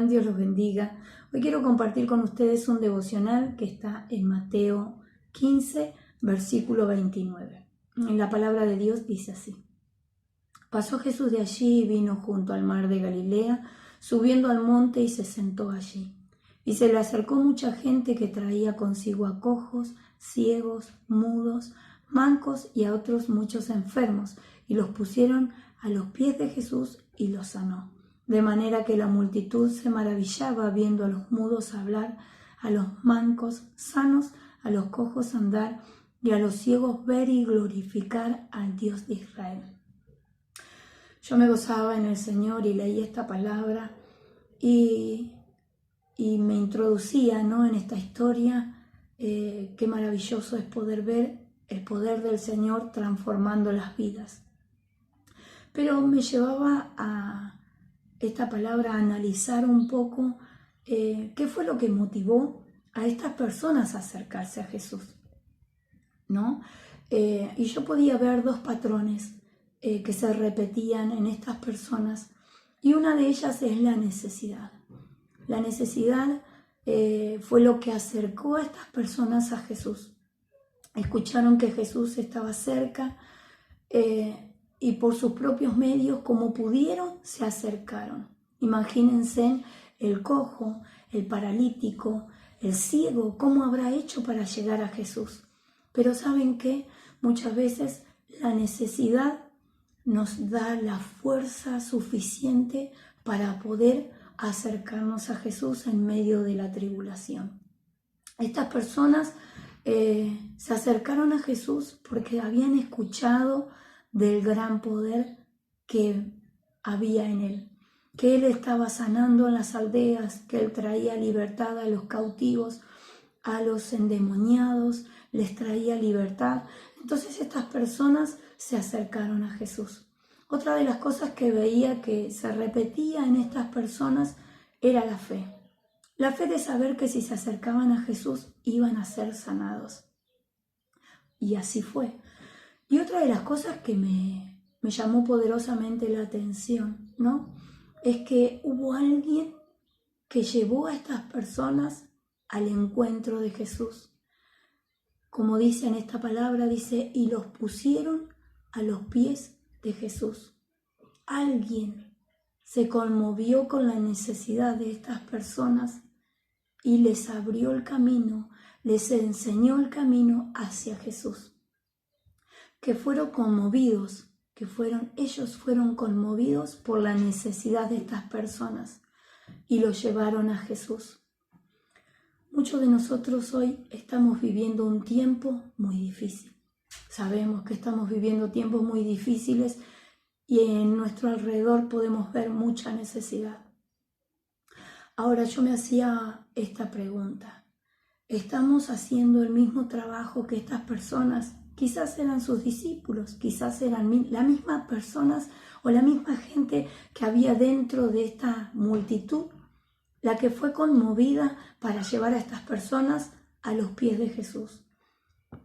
están? Dios los bendiga. Hoy quiero compartir con ustedes un devocional que está en Mateo 15, versículo 29. En la palabra de Dios dice así: Pasó Jesús de allí y vino junto al mar de Galilea, subiendo al monte y se sentó allí. Y se le acercó mucha gente que traía consigo a cojos, ciegos, mudos, mancos y a otros muchos enfermos, y los pusieron a los pies de Jesús y los sanó. De manera que la multitud se maravillaba viendo a los mudos hablar, a los mancos sanos, a los cojos andar y a los ciegos ver y glorificar al Dios de Israel. Yo me gozaba en el Señor y leí esta palabra y me introducía, ¿no?, en esta historia. Qué maravilloso es poder ver el poder del Señor transformando las vidas. Pero me llevaba a esta palabra a analizar un poco qué fue lo que motivó a estas personas a acercarse a Jesús, ¿no? Y yo podía ver dos patrones que se repetían en estas personas, y una de ellas es la necesidad. La necesidad fue lo que acercó a estas personas a Jesús. Escucharon que Jesús estaba cerca y por sus propios medios, como pudieron, se acercaron. Imagínense el cojo, el paralítico, el ciego, cómo habrá hecho para llegar a Jesús. Pero ¿saben qué? Muchas veces la necesidad nos da la fuerza suficiente para poder acercarnos a Jesús en medio de la tribulación. Estas personas se acercaron a Jesús porque habían escuchado del gran poder que había en Él, que Él estaba sanando en las aldeas, que Él traía libertad a los cautivos, a los endemoniados, les traía libertad. Entonces estas personas se acercaron a Jesús. Otra de las cosas que veía que se repetía en estas personas era la fe. La fe de saber que si se acercaban a Jesús iban a ser sanados. Y así fue. Y otra de las cosas que me llamó poderosamente la atención, ¿no?, es que hubo alguien que llevó a estas personas al encuentro de Jesús. Como dice en esta palabra, dice, y los pusieron a los pies de Jesús. Alguien se conmovió con la necesidad de estas personas y les abrió el camino, les enseñó el camino hacia Jesús. Que fueron conmovidos, ellos fueron conmovidos por la necesidad de estas personas y los llevaron a Jesús. Muchos de nosotros hoy estamos viviendo un tiempo muy difícil. Sabemos que estamos viviendo tiempos muy difíciles y en nuestro alrededor podemos ver mucha necesidad. Ahora yo me hacía esta pregunta: ¿estamos haciendo el mismo trabajo que estas personas? Quizás eran sus discípulos, quizás eran las mismas personas o la misma gente que había dentro de esta multitud, la que fue conmovida para llevar a estas personas a los pies de Jesús.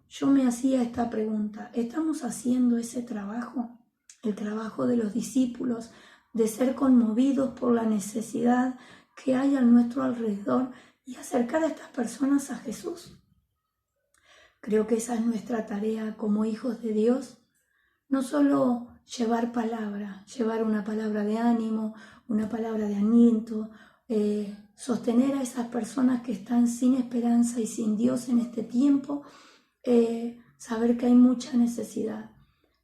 Yo me hacía esta pregunta: ¿estamos haciendo ese trabajo? El trabajo de los discípulos, de ser conmovidos por la necesidad que hay a nuestro alrededor y acercar a estas personas a Jesús. Creo que esa es nuestra tarea como hijos de Dios. No solo llevar una palabra de ánimo, una palabra de aliento, sostener a esas personas que están sin esperanza y sin Dios en este tiempo, saber que hay mucha necesidad.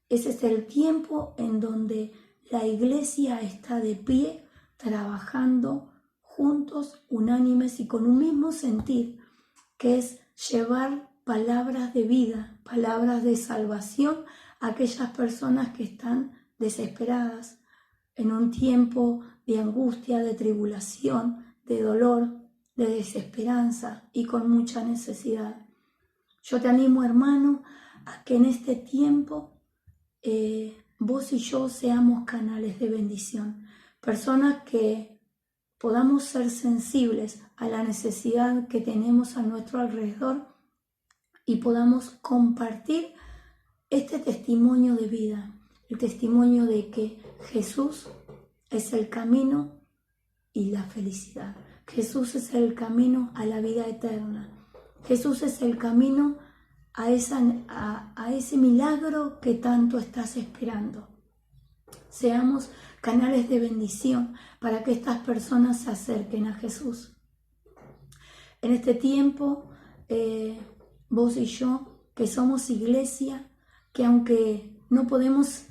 Ese es el tiempo en donde la iglesia está de pie, trabajando juntos, unánimes y con un mismo sentir, que es llevar palabras de vida, palabras de salvación a aquellas personas que están desesperadas en un tiempo de angustia, de tribulación, de dolor, de desesperanza y con mucha necesidad. Yo te animo, hermano, a que en este tiempo vos y yo seamos canales de bendición, personas que podamos ser sensibles a la necesidad que tenemos a nuestro alrededor y podamos compartir este testimonio de vida, el testimonio de que Jesús es el camino y la felicidad. Jesús es el camino a la vida eterna. Jesús es el camino a ese milagro que tanto estás esperando. Seamos canales de bendición para que estas personas se acerquen a Jesús. En este tiempo, vos y yo, que somos iglesia, que aunque no podemos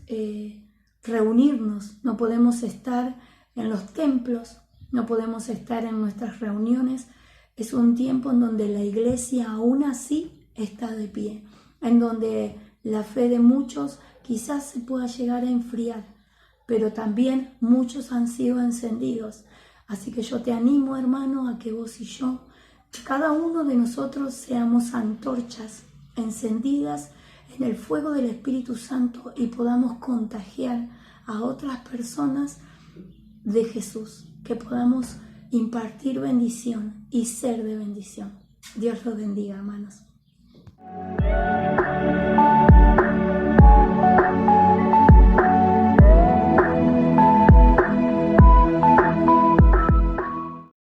reunirnos, no podemos estar en los templos, no podemos estar en nuestras reuniones, es un tiempo en donde la iglesia aún así está de pie, en donde la fe de muchos quizás se pueda llegar a enfriar, pero también muchos han sido encendidos. Así que yo te animo, hermano, a que vos y yo, cada uno de nosotros, seamos antorchas encendidas en el fuego del Espíritu Santo y podamos contagiar a otras personas de Jesús, que podamos impartir bendición y ser de bendición. Dios los bendiga, hermanos.